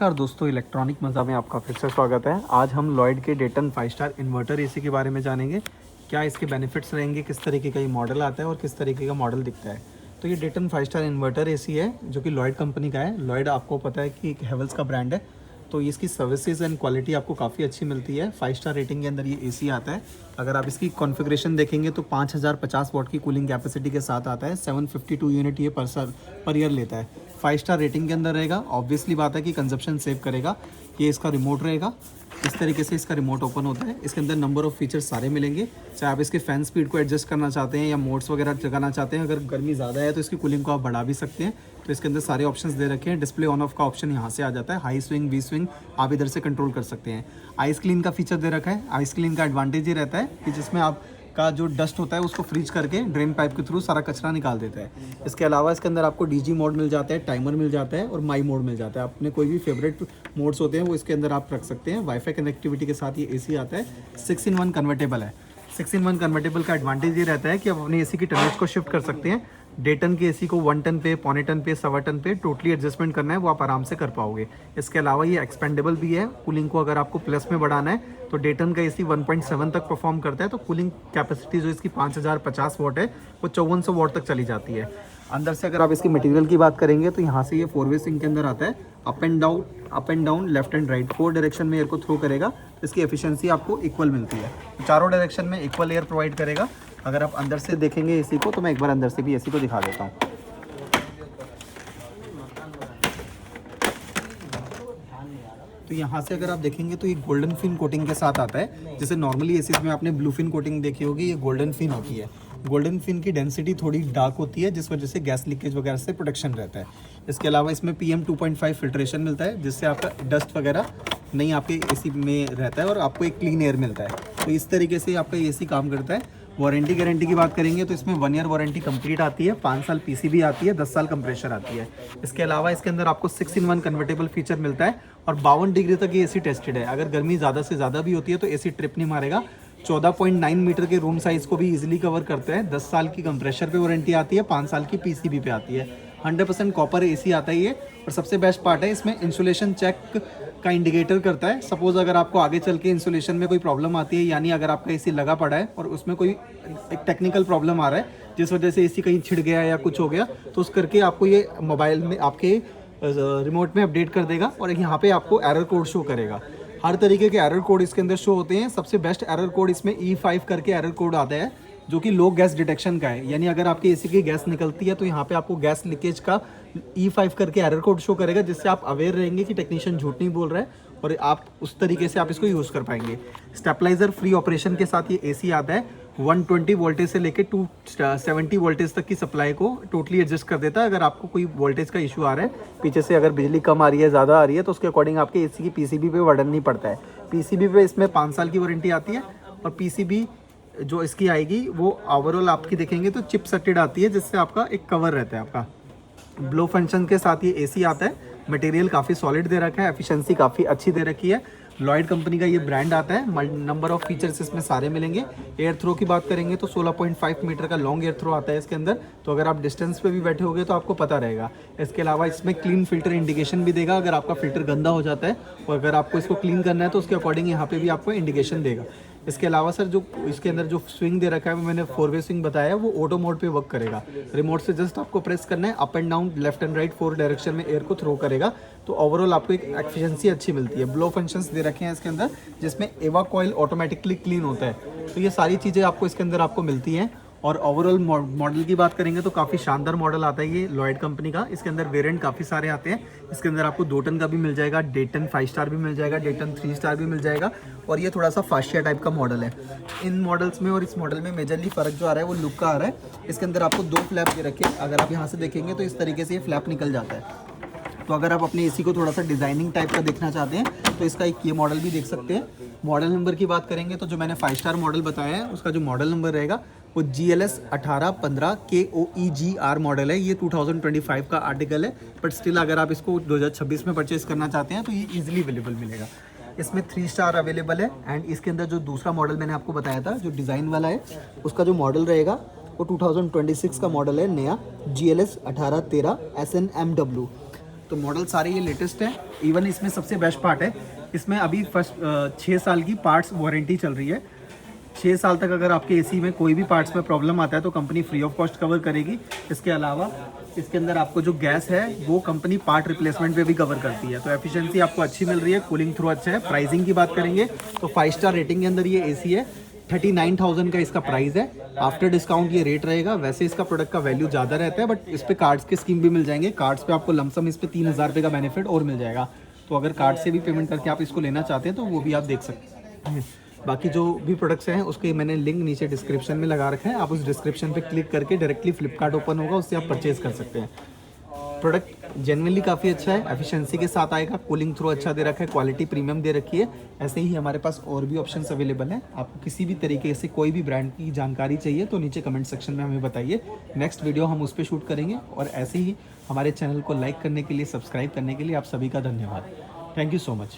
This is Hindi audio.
नमस्कार दोस्तों, इलेक्ट्रॉनिक मज़ा में आपका फिर से स्वागत है। आज हम लॉयड के डेटन 5 स्टार इन्वर्टर एसी के बारे में जानेंगे। क्या इसके बेनिफिट्स रहेंगे, किस तरीके का ये मॉडल आता है और किस तरीके का मॉडल दिखता है। तो ये डेटन 5 स्टार इन्वर्टर एसी है जो कि लॉयड कंपनी का है। लॉयड आपको पता है कि एक हेवल्स का ब्रांड है, तो इसकी सर्विसेज एंड क्वालिटी आपको काफ़ी अच्छी मिलती है। 5 स्टार रेटिंग के अंदर ये एसी आता है। अगर आप इसकी कॉन्फ़िगरेशन देखेंगे तो 5050 वाट की कूलिंग कैपेसिटी के साथ आता है। 752 यूनिट ये पर ईयर लेता है। 5 स्टार रेटिंग के अंदर रहेगा। ऑब्वियसली बात है कि कंजप्शन सेव करेगा। ये इसका रिमोट रहेगा, इस तरीके से इसका रिमोट ओपन होता है। इसके अंदर नंबर ऑफ़ फीचर्स सारे मिलेंगे। चाहे आप इसके फ़ैन स्पीड को एडजस्ट करना चाहते हैं या मोड्स वगैरह जगाना चाहते हैं। अगर गर्मी ज़्यादा है तो इसकी कूलिंग को आप बढ़ा भी सकते हैं। तो इसके अंदर सारे ऑप्शंस दे रखे हैं। डिस्प्ले ऑन ऑफ का ऑप्शन यहाँ से आ जाता है। हाई स्विंग, वी स्विंग आप इधर से कंट्रोल कर सकते हैं। आइस क्लीन का फीचर दे रखा है। आइस क्लीन का एडवांटेज ये रहता है कि जिसमें आप का जो डस्ट होता है उसको फ्रीज करके ड्रेन पाइप के थ्रू सारा कचरा निकाल देता है। इसके अलावा इसके अंदर आपको डीजी मोड मिल जाता है, टाइमर मिल जाता है और माई मोड मिल जाता है। अपने कोई भी फेवरेट मोड्स होते हैं वो इसके अंदर आप रख सकते हैं। वाईफाई कनेक्टिविटी के साथ ये एसी आता है। 6-in-1 कन्वर्टेबल है। 6-in-1 कन्वर्टेबल का एडवांटेज ये रहता है कि आप अपने एसी की टनेज को शिफ्ट कर सकते हैं। डेटन के एसी को 1 टन पे, 1.25 टन पे, 1.25 टन पे टोटली एडजस्टमेंट करना है वो आप आराम से कर पाओगे। इसके अलावा ये एक्सपेंडेबल भी है। कूलिंग को अगर आपको प्लस में बढ़ाना है तो डेटन का एसी 1.7 तक परफॉर्म करता है। तो कूलिंग कैपेसिटी जो इसकी 5050 वाट है वो 5400 वाट तक चली जाती है। अंदर से अगर आप इसकी मटेरियल की बात करेंगे तो यहाँ से ये 4-वे सिंक के अंदर आता है। Up and down, left and right 4 direction में एयर को थ्रो करेगा। इसकी एफिशिएंसी आपको इक्वल मिलती है। चारों डायरेक्शन में इक्वल एयर प्रोवाइड करेगा। अगर आप अंदर से देखेंगे एसी को तो मैं एक बार अंदर से भी एसी को दिखा देता हूँ। तो यहाँ से अगर आप देखेंगे तो ये गोल्डन फिन कोटिंग के साथ आता है। जैसे नॉर्मली एसीज में आपने ब्लू फिन कोटिंग देखी होगी, ये गोल्डन फिन होती है। गोल्डन फिन की डेंसिटी थोड़ी डार्क होती है जिस वजह से गैस लीकेज वगैरह से प्रोटेक्शन रहता है। इसके अलावा इसमें PM 2.5 फिल्ट्रेशन मिलता है जिससे आपका डस्ट वगैरह नहीं आपके एसी में रहता है और आपको एक क्लीन एयर मिलता है। तो इस तरीके से आपका एसी काम करता है। वारंटी गारंटी की बात करेंगे तो इसमें 1 ईयर वारंटी कंप्लीट आती है, 5 साल PCB आती है, 10 साल कंप्रेसर आती है। इसके अलावा इसके अंदर आपको 6-in-1 कन्वर्टेबल फीचर मिलता है और 52 डिग्री तक ये एसी टेस्टेड है। अगर गर्मी ज़्यादा से ज़्यादा भी होती है तो एसी ट्रिप नहीं मारेगा। 14.9 मीटर के रूम साइज़ को भी इजीली कवर करते हैं। 10 साल की कंप्रेसर पे वारंटी आती है, 5 साल की PCB पे आती है। 100% कॉपर एसी आता है ये। और सबसे बेस्ट पार्ट है इसमें इंसुलेशन चेक का इंडिकेटर करता है। सपोज अगर आपको आगे चल के इंसुलेशन में कोई प्रॉब्लम आती है, यानी अगर आपका एसी लगा पड़ा है और उसमें कोई एक टेक्निकल प्रॉब्लम आ रहा है जिस वजह से एसी कहीं छिड़ गया या कुछ हो गया, तो उस करके आपको ये मोबाइल में आपके रिमोट में अपडेट कर देगा और यहाँ पे आपको एरर कोड शो करेगा। हर तरीके के एरर कोड इसके अंदर शो होते हैं। सबसे बेस्ट एरर कोड इसमें E5 करके एरर कोड आता है जो कि लो गैस डिटेक्शन का है। यानी अगर आपके एसी की गैस निकलती है तो यहाँ पे आपको गैस लीकेज का E5 करके एरर कोड शो करेगा, जिससे आप अवेयर रहेंगे कि टेक्नीशियन झूठ नहीं बोल रहा है और आप उस तरीके से आप इसको यूज़ कर पाएंगे। स्टेबलाइजर फ्री ऑपरेशन के साथ ये एसी आता है। 120 वोल्टेज से लेकर 270 वोल्टेज तक की सप्लाई को टोटली एडजस्ट कर देता है। अगर आपको कोई वोल्टेज का इशू आ रहा है, पीछे से अगर बिजली कम आ रही है, ज़्यादा आ रही है, तो उसके अकॉर्डिंग आपके एसी की PCB पे वर्डन नहीं पड़ता है। PCB पे इसमें 5 साल की वारंटी आती है और PCB जो इसकी आएगी वो ओवरऑल आपकी देखेंगे तो चिप सेटेड आती है, जिससे आपका एक कवर रहता है। आपका ब्लो फंक्शन के साथ ये एसी आता है। मटेरियल काफ़ी सॉलिड दे रखा है, एफिशिएंसी काफ़ी अच्छी दे रखी है। लॉयड कंपनी का ये ब्रांड आता है। नंबर ऑफ फीचर्स इसमें सारे मिलेंगे। एयर थ्रो की बात करेंगे तो 16.5 मीटर का लॉन्ग एयर थ्रो आता है इसके अंदर। तो अगर आप डिस्टेंस पे भी बैठे होगे तो आपको पता रहेगा। इसके अलावा इसमें क्लीन फिल्टर इंडिकेशन भी देगा। अगर आपका फिल्टर गंदा हो जाता है और अगर आपको इसको क्लीन करना है तो उसके अकॉर्डिंग यहाँ पे भी आपको इंडिकेशन देगा। इसके अलावा सर जो इसके अंदर जो स्विंग दे रखा है वो मैंने 4-वे स्विंग बताया, वो ऑटो मोड पे वर्क करेगा। रिमोट से जस्ट आपको प्रेस करना है, up and down, left and right 4 direction में एयर को थ्रो करेगा। तो ओवरऑल आपको एक एफिशिएंसी अच्छी मिलती है। ब्लो फंक्शंस दे रखे हैं इसके अंदर, जिसमें एवा कॉइल ऑटोमेटिकली क्लीन होता है। तो ये सारी चीज़ें आपको इसके अंदर आपको मिलती हैं। और ओवरऑल मॉडल की बात करेंगे तो काफ़ी शानदार मॉडल आता है ये लॉयड कंपनी का। इसके अंदर वेरिएंट काफ़ी सारे आते हैं। इसके अंदर आपको 2 टन का भी मिल जाएगा, डेटन 5 स्टार भी मिल जाएगा, डेटन 3 स्टार भी मिल जाएगा और ये थोड़ा सा फास्टिया टाइप का मॉडल है। इन मॉडल्स में और इस मॉडल में मेजरली फ़र्क जो आ रहा है वो लुक का आ रहा है। इसके अंदर आपको 2 फ्लैप दे रखे हैं। अगर आप यहाँ से देखेंगे तो इस तरीके से ये फ्लैप निकल जाता है। तो अगर आप अपने एसी को थोड़ा सा डिज़ाइनिंग टाइप का देखना चाहते हैं तो इसका एक ये मॉडल भी देख सकते हैं। मॉडल नंबर की बात करेंगे तो जो मैंने 5 स्टार मॉडल बताया है उसका जो मॉडल नंबर रहेगा वो GLS 1815 KOEGR मॉडल है। ये 2025 का आर्टिकल है, बट स्टिल अगर आप इसको 2026 में परचेज करना चाहते हैं तो ये ईजिली अवेलेबल मिलेगा। इसमें 3 स्टार अवेलेबल है। एंड इसके अंदर जो दूसरा मॉडल मैंने आपको बताया था जो डिज़ाइन वाला है, उसका जो मॉडल रहेगा वो 2026 का मॉडल है नया, GLS 1813 SNMW। तो मॉडल सारे ये लेटेस्ट है। इवन इसमें सबसे बेस्ट पार्ट है, इसमें अभी फर्स्ट 6 साल की पार्ट्स वारंटी चल रही है। 6 साल तक अगर आपके एसी में कोई भी पार्ट्स में प्रॉब्लम आता है तो company free of cost cover करेगी। इसके अलावा इसके अंदर आपको जो गैस है वो कंपनी पार्ट रिप्लेसमेंट पे भी कवर करती है। तो एफिशिएंसी आपको अच्छी मिल रही है, कूलिंग थ्रू अच्छा है। प्राइसिंग की बात करेंगे तो 5 स्टार रेटिंग के अंदर ये एसी है। 39,000 का इसका प्राइस है। आफ्टर डिस्काउंट ये रेट रहेगा। वैसे इसका प्रोडक्ट का वैल्यू ज़्यादा रहता है, बट इस पे कार्ड्स के स्कीम भी मिल जाएंगे। कार्ड्स पे आपको लमसम इस पे 3,000 रुपये का बेनिफिट और मिल जाएगा। तो अगर कार्ड से भी पेमेंट करके आप इसको लेना चाहते हैं तो वो भी आप देख सकते हैं। बाकी जो भी प्रोडक्ट्स हैं उसके मैंने लिंक नीचे डिस्क्रिप्शन में लगा रखा है। आप उस डिस्क्रिप्शन पे क्लिक करके डायरेक्टली फ्लिपकार्ट ओपन होगा, उससे आप परचेज कर सकते हैं। प्रोडक्ट जेन्युइनली काफ़ी अच्छा है, एफिशिएंसी के साथ आएगा, कूलिंग थ्रू अच्छा दे रखा है, क्वालिटी प्रीमियम दे रखी है। ऐसे ही हमारे पास और भी ऑप्शंस अवेलेबल हैं। आपको किसी भी तरीके से कोई भी ब्रांड की जानकारी चाहिए तो नीचे कमेंट सेक्शन में हमें बताइए। नेक्स्ट वीडियो हम उस पर शूट करेंगे। और ऐसे ही हमारे चैनल को लाइक करने के लिए, सब्सक्राइब करने के लिए आप सभी का धन्यवाद। Thank you so much.